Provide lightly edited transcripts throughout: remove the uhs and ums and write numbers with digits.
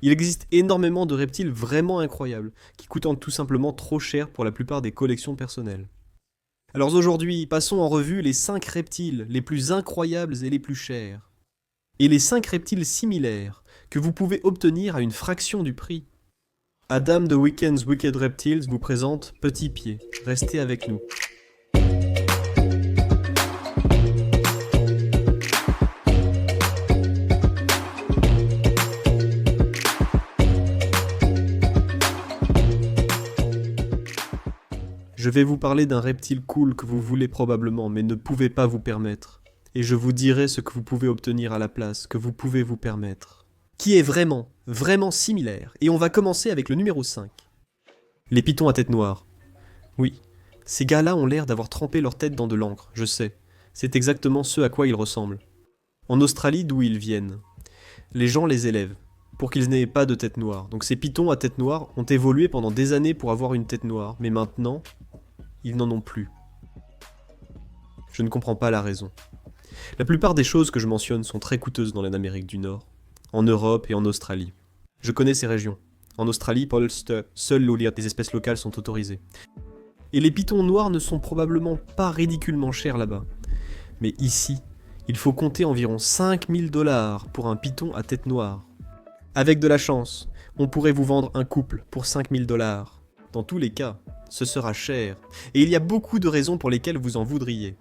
Il existe énormément de reptiles vraiment incroyables, qui coûtent tout simplement trop cher pour la plupart des collections personnelles. Alors aujourd'hui, passons en revue les 5 reptiles les plus incroyables et les plus chers. Et les 5 reptiles similaires que vous pouvez obtenir à une fraction du prix. Adam de Weekend's Wicked Reptiles vous présente Petit Pied. Restez avec nous. Je vais vous parler d'un reptile cool que vous voulez probablement, mais ne pouvez pas vous permettre. Et je vous dirai ce que vous pouvez obtenir à la place, que vous pouvez vous permettre. Qui est vraiment, vraiment similaire. Et on va commencer avec le numéro 5. Les pitons à tête noire. Oui, ces gars-là ont l'air d'avoir trempé leur tête dans de l'encre, je sais. C'est exactement ce à quoi ils ressemblent. En Australie, d'où ils viennent, les gens les élèvent, pour qu'ils n'aient pas de tête noire. Donc ces pitons à tête noire ont évolué pendant des années pour avoir une tête noire, mais maintenant, ils n'en ont plus. Je ne comprends pas la raison. La plupart des choses que je mentionne sont très coûteuses dans l'Amérique du Nord, en Europe et en Australie. Je connais ces régions. En Australie, pour Ulster, seules des espèces locales sont autorisées. Et les pitons noirs ne sont probablement pas ridiculement chers là-bas. Mais ici, il faut compter environ 5000 $ pour un piton à tête noire. Avec de la chance, on pourrait vous vendre un couple pour 5000 $. Dans tous les cas, ce sera cher. Et il y a beaucoup de raisons pour lesquelles vous en voudriez.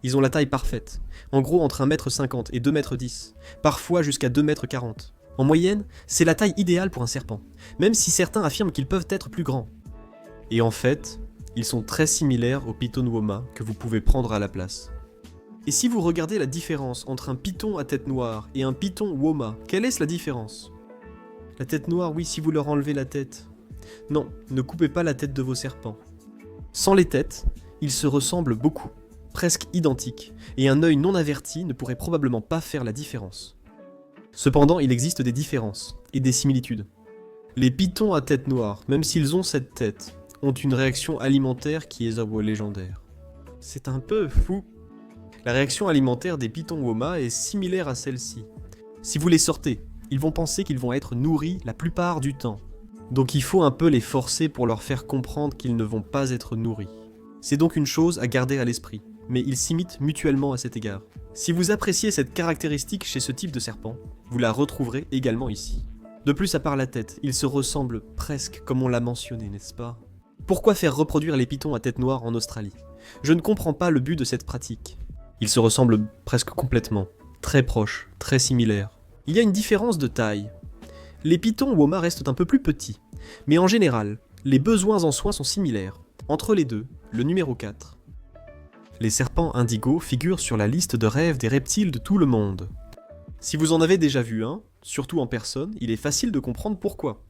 Ils ont la taille parfaite, en gros entre 1,50 m et 2,10 m, parfois jusqu'à 2,40 m. En moyenne, c'est la taille idéale pour un serpent, même si certains affirment qu'ils peuvent être plus grands. Et en fait, ils sont très similaires aux pitons woma que vous pouvez prendre à la place. Et si vous regardez la différence entre un piton à tête noire et un piton woma, quelle est la différence? La tête noire, oui, si vous leur enlevez la tête. Non, ne coupez pas la tête de vos serpents. Sans les têtes, ils se ressemblent beaucoup, presque identiques, et un œil non averti ne pourrait probablement pas faire la différence. Cependant, il existe des différences, et des similitudes. Les pitons à tête noire, même s'ils ont cette tête, ont une réaction alimentaire qui est légendaire. C'est un peu fou. La réaction alimentaire des pitons woma est similaire à celle-ci. Si vous les sortez, ils vont penser qu'ils vont être nourris la plupart du temps. Donc il faut un peu les forcer pour leur faire comprendre qu'ils ne vont pas être nourris. C'est donc une chose à garder à l'esprit, mais ils s'imitent mutuellement à cet égard. Si vous appréciez cette caractéristique chez ce type de serpent, vous la retrouverez également ici. De plus, à part la tête, ils se ressemblent presque comme on l'a mentionné, n'est-ce pas? Pourquoi faire reproduire les pitons à tête noire en Australie? Je ne comprends pas le but de cette pratique. Ils se ressemblent presque complètement, très proches, très similaires. Il y a une différence de taille. Les pitons woma restent un peu plus petits, mais en général, les besoins en soins sont similaires. Entre les deux, le numéro 4. Les serpents indigos figurent sur la liste de rêves des reptiles de tout le monde. Si vous en avez déjà vu un, surtout en personne, il est facile de comprendre pourquoi.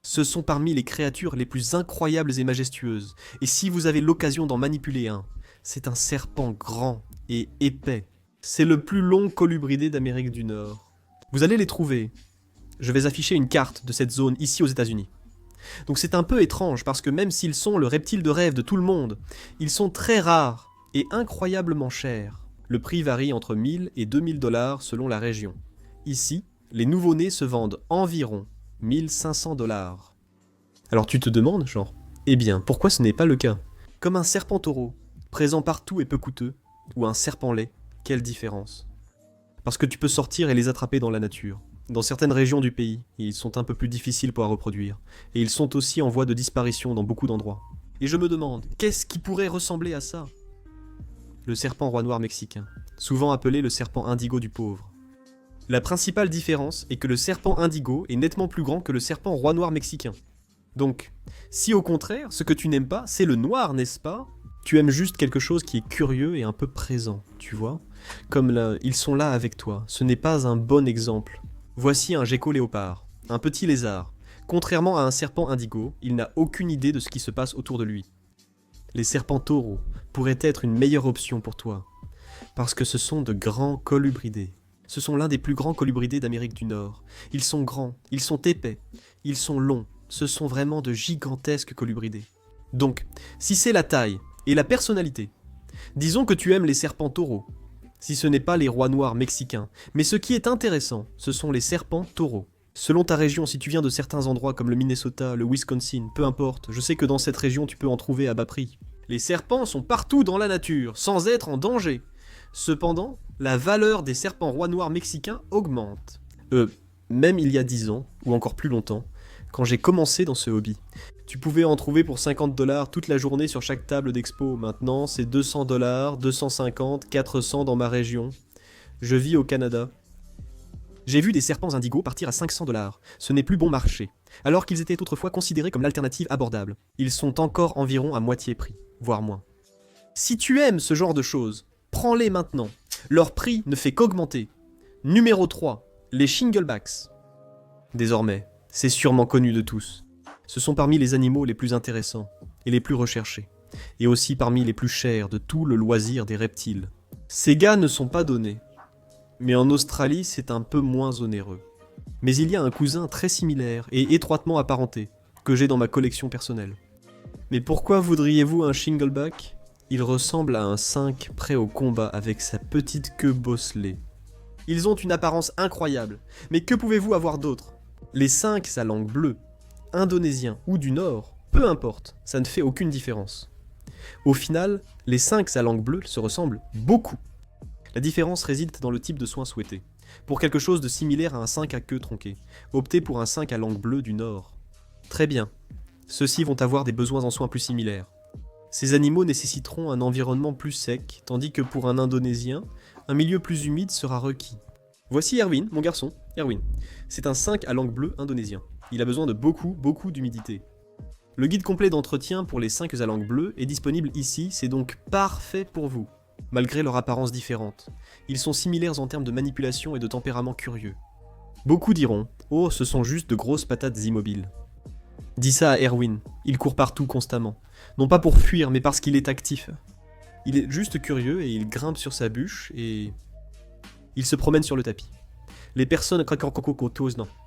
Ce sont parmi les créatures les plus incroyables et majestueuses, et si vous avez l'occasion d'en manipuler un, c'est un serpent grand et épais. C'est le plus long colubridé d'Amérique du Nord. Vous allez les trouver. Je vais afficher une carte de cette zone ici aux États-Unis. Donc c'est un peu étrange parce que même s'ils sont le reptile de rêve de tout le monde, ils sont très rares et incroyablement chers. Le prix varie entre 1000 et 2000 $ selon la région. Ici, les nouveau-nés se vendent environ 1500 $. Alors tu te demandes, genre, eh bien, pourquoi ce n'est pas le cas? Comme un serpent taureau, présent partout et peu coûteux, ou un serpent lait, quelle différence? Parce que tu peux sortir et les attraper dans la nature. Dans certaines régions du pays, ils sont un peu plus difficiles pour à reproduire, et ils sont aussi en voie de disparition dans beaucoup d'endroits. Et je me demande, qu'est-ce qui pourrait ressembler à ça? Le serpent roi noir mexicain, souvent appelé le serpent indigo du pauvre. La principale différence est que le serpent indigo est nettement plus grand que le serpent roi noir mexicain. Donc, si au contraire, ce que tu n'aimes pas, c'est le noir, n'est-ce pas? Tu aimes juste quelque chose qui est curieux et un peu présent, tu vois? Comme là, ils sont là avec toi, ce n'est pas un bon exemple. Voici un gecko léopard, un petit lézard. Contrairement à un serpent indigo, il n'a aucune idée de ce qui se passe autour de lui. Les serpents taureaux pourraient être une meilleure option pour toi, parce que ce sont de grands colubridés. Ce sont l'un des plus grands colubridés d'Amérique du Nord. Ils sont grands, ils sont épais, ils sont longs, ce sont vraiment de gigantesques colubridés. Donc, si c'est la taille et la personnalité, disons que tu aimes les serpents taureaux, si ce n'est pas les rois noirs mexicains, mais ce qui est intéressant, ce sont les serpents taureaux. Selon ta région, si tu viens de certains endroits comme le Minnesota, le Wisconsin, peu importe, je sais que dans cette région tu peux en trouver à bas prix. Les serpents sont partout dans la nature, sans être en danger. Cependant, la valeur des serpents rois noirs mexicains augmente. Même il y a 10 ans, ou encore plus longtemps, quand j'ai commencé dans ce hobby. Tu pouvais en trouver pour 50$ toute la journée sur chaque table d'expo. Maintenant, c'est 200$, 250, 400 dans ma région. Je vis au Canada. J'ai vu des serpents indigos partir à 500$. Ce n'est plus bon marché. Alors qu'ils étaient autrefois considérés comme l'alternative abordable. Ils sont encore environ à moitié prix, voire moins. Si tu aimes ce genre de choses, prends-les maintenant. Leur prix ne fait qu'augmenter. Numéro 3, les shinglebacks. Désormais, c'est sûrement connu de tous. Ce sont parmi les animaux les plus intéressants et les plus recherchés, et aussi parmi les plus chers de tout le loisir des reptiles. Ces gars ne sont pas donnés, mais en Australie c'est un peu moins onéreux. Mais il y a un cousin très similaire et étroitement apparenté, que j'ai dans ma collection personnelle. Mais pourquoi voudriez-vous un shingleback ? Il ressemble à un 5 prêt au combat avec sa petite queue bosselée. Ils ont une apparence incroyable, mais que pouvez-vous avoir d'autre ? Les 5 à langue bleue, indonésiens ou du Nord, peu importe, ça ne fait aucune différence. Au final, les 5 à langue bleue se ressemblent beaucoup. La différence réside dans le type de soin souhaité. Pour quelque chose de similaire à un 5 à queue tronquée, optez pour un 5 à langue bleue du Nord. Très bien, ceux-ci vont avoir des besoins en soins plus similaires. Ces animaux nécessiteront un environnement plus sec, tandis que pour un Indonésien, un milieu plus humide sera requis. Voici Erwin, mon garçon, Erwin. C'est un 5 à langue bleue indonésien. Il a besoin de beaucoup d'humidité. Le guide complet d'entretien pour les 5 à langue bleue est disponible ici, c'est donc parfait pour vous. Malgré leur apparence différente, ils sont similaires en termes de manipulation et de tempérament curieux. Beaucoup diront « Oh, ce sont juste de grosses patates immobiles ». Dis ça à Erwin, il court partout constamment. Non pas pour fuir, mais parce qu'il est actif. Il est juste curieux et il grimpe sur sa bûche et... il se promène sur le tapis. Les personnes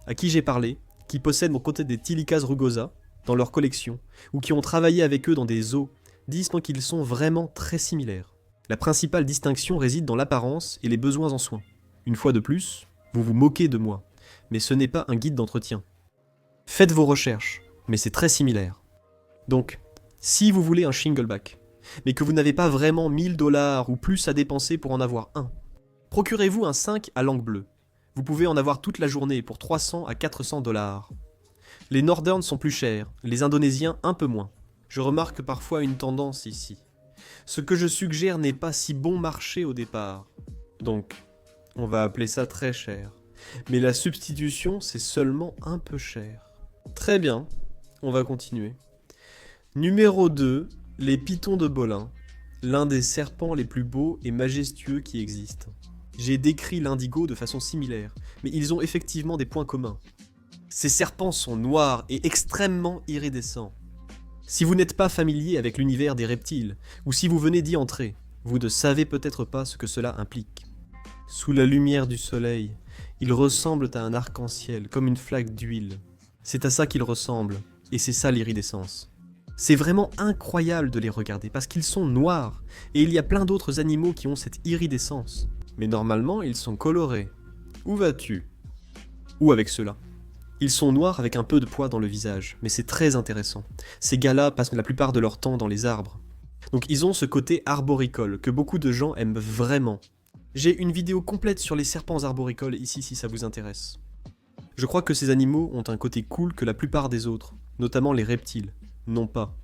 à qui j'ai parlé, qui possèdent mon côté des Tilikas rugosa dans leur collection, ou qui ont travaillé avec eux dans des zoos, disent qu'ils sont vraiment très similaires. La principale distinction réside dans l'apparence et les besoins en soins. Une fois de plus, vous vous moquez de moi, mais ce n'est pas un guide d'entretien. Faites vos recherches, mais c'est très similaire. Donc, si vous voulez un shingleback, mais que vous n'avez pas vraiment 1000$ ou plus à dépenser pour en avoir un, procurez-vous un 5 à langue bleue. Vous pouvez en avoir toute la journée pour 300 à 400$. Les Northern sont plus chers, les Indonésiens un peu moins. Je remarque parfois une tendance ici. Ce que je suggère n'est pas si bon marché au départ. Donc, on va appeler ça très cher. Mais la substitution, c'est seulement un peu cher. Très bien, on va continuer. Numéro 2, les pitons de Bolin. L'un des serpents les plus beaux et majestueux qui existent. J'ai décrit l'indigo de façon similaire, mais ils ont effectivement des points communs. Ces serpents sont noirs et extrêmement iridescents. Si vous n'êtes pas familier avec l'univers des reptiles, ou si vous venez d'y entrer, vous ne savez peut-être pas ce que cela implique. Sous la lumière du soleil, ils ressemblent à un arc-en-ciel, comme une flaque d'huile. C'est à ça qu'ils ressemblent, et c'est ça l'iridescence. C'est vraiment incroyable de les regarder, parce qu'ils sont noirs, et il y a plein d'autres animaux qui ont cette iridescence. Mais normalement, ils sont colorés. Où vas-tu ? Ou avec ceux-là. Ils sont noirs avec un peu de poids dans le visage, mais c'est très intéressant. Ces gars-là passent la plupart de leur temps dans les arbres. Donc ils ont ce côté arboricole, que beaucoup de gens aiment vraiment. J'ai une vidéo complète sur les serpents arboricoles ici si ça vous intéresse. Je crois que ces animaux ont un côté cool que la plupart des autres, notamment les reptiles, n'ont pas.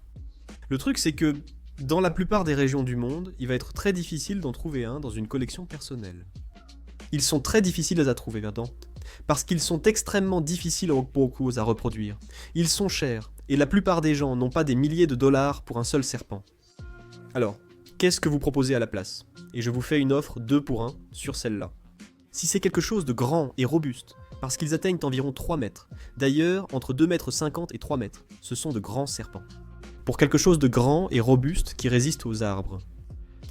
Le truc c'est que, dans la plupart des régions du monde, il va être très difficile d'en trouver un dans une collection personnelle. Ils sont très difficiles à trouver, pardon, parce qu'ils sont extrêmement difficiles à reproduire. Ils sont chers, et la plupart des gens n'ont pas des milliers de dollars pour un seul serpent. Alors, qu'est-ce que vous proposez à la place ? Et je vous fais une offre 2 pour 1 sur celle-là. Si c'est quelque chose de grand et robuste, parce qu'ils atteignent environ 3 mètres, d'ailleurs entre 2,50 m et 3 mètres, ce sont de grands serpents. Pour quelque chose de grand et robuste qui résiste aux arbres.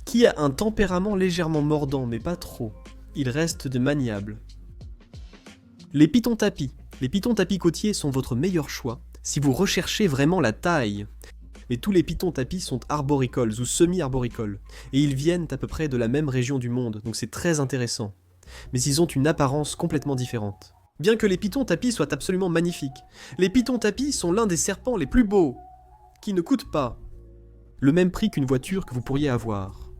Qui a un tempérament légèrement mordant, mais pas trop. Il reste de maniable. Les pitons tapis. Les pitons tapis côtiers sont votre meilleur choix si vous recherchez vraiment la taille. Mais tous les pitons tapis sont arboricoles ou semi-arboricoles, et ils viennent à peu près de la même région du monde, donc c'est très intéressant. Mais ils ont une apparence complètement différente. Bien que les pitons tapis soient absolument magnifiques, les pitons tapis sont l'un des serpents les plus beaux, qui ne coûtent pas le même prix qu'une voiture que vous pourriez avoir.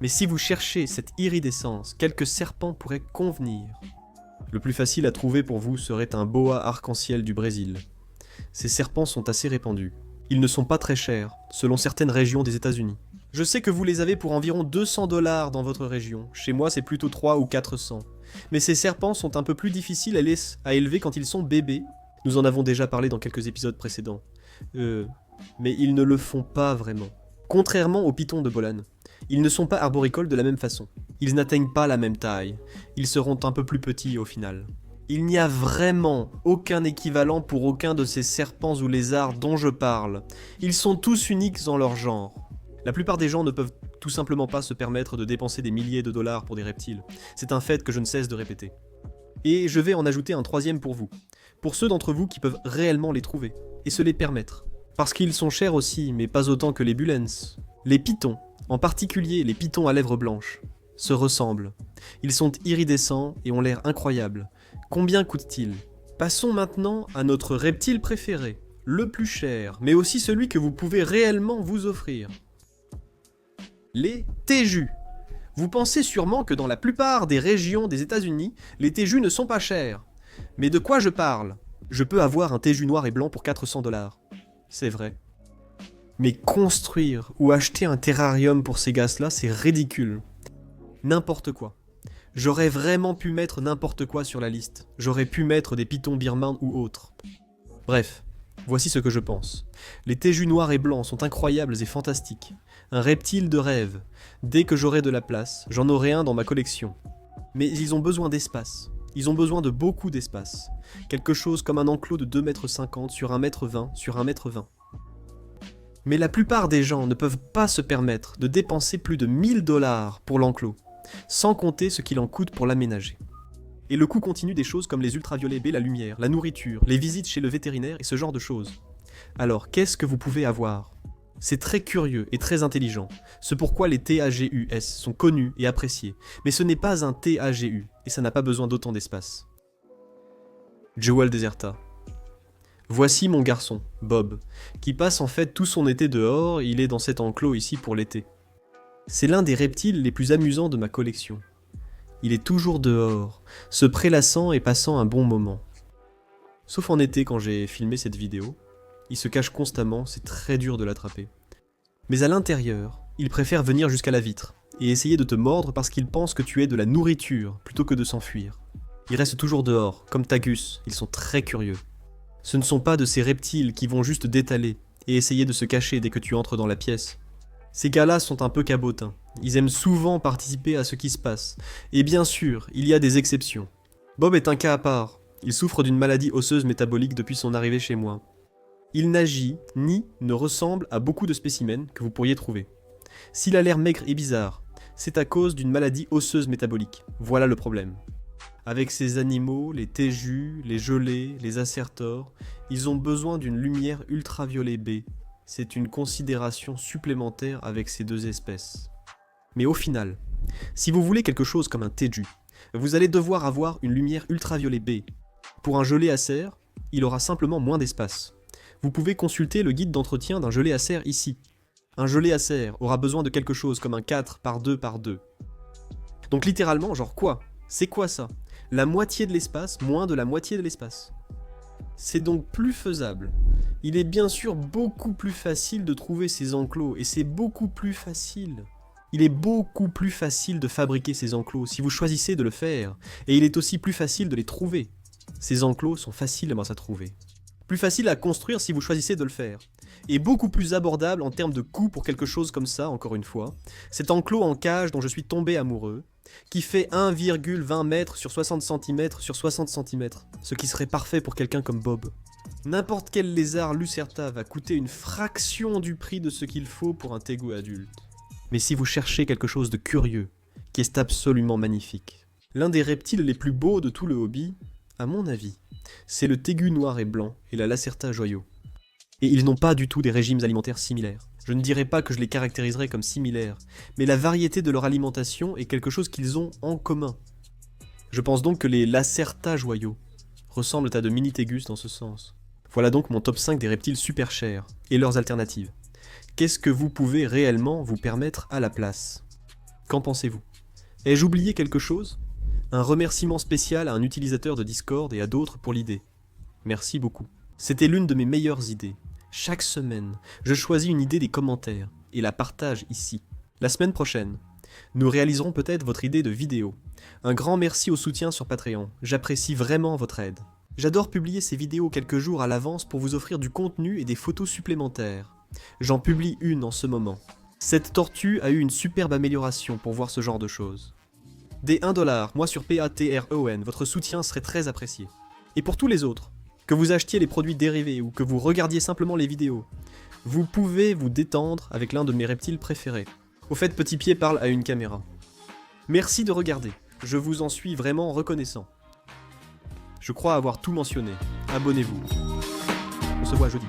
Mais si vous cherchez cette iridescence, quelques serpents pourraient convenir. Le plus facile à trouver pour vous serait un boa arc-en-ciel du Brésil. Ces serpents sont assez répandus. Ils ne sont pas très chers, selon certaines régions des États-Unis. Je sais que vous les avez pour environ 200 $ dans votre région. Chez moi, c'est plutôt 300 ou 400. Mais ces serpents sont un peu plus difficiles à élever quand ils sont bébés. Nous en avons déjà parlé dans quelques épisodes précédents. Mais ils ne le font pas vraiment. Contrairement aux pitons de Bolan, ils ne sont pas arboricoles de la même façon. Ils n'atteignent pas la même taille. Ils seront un peu plus petits au final. Il n'y a vraiment aucun équivalent pour aucun de ces serpents ou lézards dont je parle. Ils sont tous uniques dans leur genre. La plupart des gens ne peuvent tout simplement pas se permettre de dépenser des milliers de dollars pour des reptiles. C'est un fait que je ne cesse de répéter. Et je vais en ajouter un troisième pour vous. Pour ceux d'entre vous qui peuvent réellement les trouver, et se les permettre. Parce qu'ils sont chers aussi, mais pas autant que les Bulens. Les pitons, en particulier les pitons à lèvres blanches, se ressemblent. Ils sont iridescents et ont l'air incroyables. Combien coûtent-ils ? Passons maintenant à notre reptile préféré, le plus cher, mais aussi celui que vous pouvez réellement vous offrir. Les téjus. Vous pensez sûrement que dans la plupart des régions des États-Unis, les téjus ne sont pas chers. Mais de quoi je parle ? Je peux avoir un téju noir et blanc pour 400 $. C'est vrai. Mais construire ou acheter un terrarium pour ces gars-là, c'est ridicule. N'importe quoi. J'aurais vraiment pu mettre n'importe quoi sur la liste. J'aurais pu mettre des pitons birmans ou autres. Bref, voici ce que je pense. Les téjus noirs et blancs sont incroyables et fantastiques. Un reptile de rêve. Dès que j'aurai de la place, j'en aurai un dans ma collection. Mais ils ont besoin d'espace. Ils ont besoin de beaucoup d'espace. Quelque chose comme un enclos de 2,50 m sur 1,20 m sur 1,20 m. Mais la plupart des gens ne peuvent pas se permettre de dépenser plus de 1000 $ pour l'enclos, sans compter ce qu'il en coûte pour l'aménager. Et le coût continue des choses comme les ultraviolets B, la lumière, la nourriture, les visites chez le vétérinaire et ce genre de choses. Alors, qu'est-ce que vous pouvez avoir ? C'est très curieux et très intelligent, c'est pourquoi les TAGUS sont connus et appréciés, mais ce n'est pas un TAGU, et ça n'a pas besoin d'autant d'espace. Jewel Deserta. Voici mon garçon, Bob, qui passe en fait tout son été dehors, il est dans cet enclos ici pour l'été. C'est l'un des reptiles les plus amusants de ma collection. Il est toujours dehors, se prélassant et passant un bon moment. Sauf en été quand j'ai filmé cette vidéo, il se cache constamment, c'est très dur de l'attraper. Mais à l'intérieur, il préfère venir jusqu'à la vitre et essayer de te mordre parce qu'il pense que tu es de la nourriture plutôt que de s'enfuir. Il reste toujours dehors, comme Tagus, ils sont très curieux. Ce ne sont pas de ces reptiles qui vont juste détaler et essayer de se cacher dès que tu entres dans la pièce. Ces gars-là sont un peu cabotins, ils aiment souvent participer à ce qui se passe, et bien sûr, il y a des exceptions. Bob est un cas à part, il souffre d'une maladie osseuse métabolique depuis son arrivée chez moi. Il n'agit ni ne ressemble à beaucoup de spécimens que vous pourriez trouver. S'il a l'air maigre et bizarre, c'est à cause d'une maladie osseuse métabolique, voilà le problème. Avec ces animaux, les téjus, les gelées, les acertors, ils ont besoin d'une lumière ultraviolet B. C'est une considération supplémentaire avec ces deux espèces. Mais au final, si vous voulez quelque chose comme un téju, vous allez devoir avoir une lumière ultraviolet B. Pour un gelé à serre, il aura simplement moins d'espace. Vous pouvez consulter le guide d'entretien d'un gelé à serre ici. Un gelé à serre aura besoin de quelque chose comme un 4 par 2 par 2. Donc littéralement, genre quoi ? C'est quoi ça ? La moitié de l'espace, moins de la moitié de l'espace. C'est donc plus faisable. Il est bien sûr beaucoup plus facile de trouver ces enclos, et c'est beaucoup plus facile. Il est beaucoup plus facile de fabriquer ces enclos si vous choisissez de le faire, et il est aussi plus facile de les trouver. Ces enclos sont facilement à trouver. Plus facile à construire si vous choisissez de le faire. Et beaucoup plus abordable en termes de coût pour quelque chose comme ça, encore une fois. Cet enclos en cage dont je suis tombé amoureux, qui fait 1,20 m sur 60 cm sur 60 cm, ce qui serait parfait pour quelqu'un comme Bob. N'importe quel lézard Lucerta va coûter une fraction du prix de ce qu'il faut pour un tegu adulte. Mais si vous cherchez quelque chose de curieux, qui est absolument magnifique, l'un des reptiles les plus beaux de tout le hobby, à mon avis, c'est le tégu noir et blanc et la Lacerta joyau. Et ils n'ont pas du tout des régimes alimentaires similaires. Je ne dirais pas que je les caractériserais comme similaires, mais la variété de leur alimentation est quelque chose qu'ils ont en commun. Je pense donc que les Lacerta joyaux ressemblent à de mini-tégus dans ce sens. Voilà donc mon top 5 des reptiles super chers, et leurs alternatives. Qu'est-ce que vous pouvez réellement vous permettre à la place? Qu'en pensez-vous? Ai-je oublié quelque chose? Un remerciement spécial à un utilisateur de Discord et à d'autres pour l'idée. Merci beaucoup. C'était l'une de mes meilleures idées. Chaque semaine, je choisis une idée des commentaires et la partage ici. La semaine prochaine, nous réaliserons peut-être votre idée de vidéo. Un grand merci au soutien sur Patreon, j'apprécie vraiment votre aide. J'adore publier ces vidéos quelques jours à l'avance pour vous offrir du contenu et des photos supplémentaires. J'en publie une en ce moment. Cette tortue a eu une superbe amélioration pour voir ce genre de choses. Dès 1 $, moi sur Patreon, votre soutien serait très apprécié. Et pour tous les autres, que vous achetiez les produits dérivés ou que vous regardiez simplement les vidéos, vous pouvez vous détendre avec l'un de mes reptiles préférés. Au fait, Petit Pied parle à une caméra. Merci de regarder, je vous en suis vraiment reconnaissant. Je crois avoir tout mentionné. Abonnez-vous. On se voit jeudi.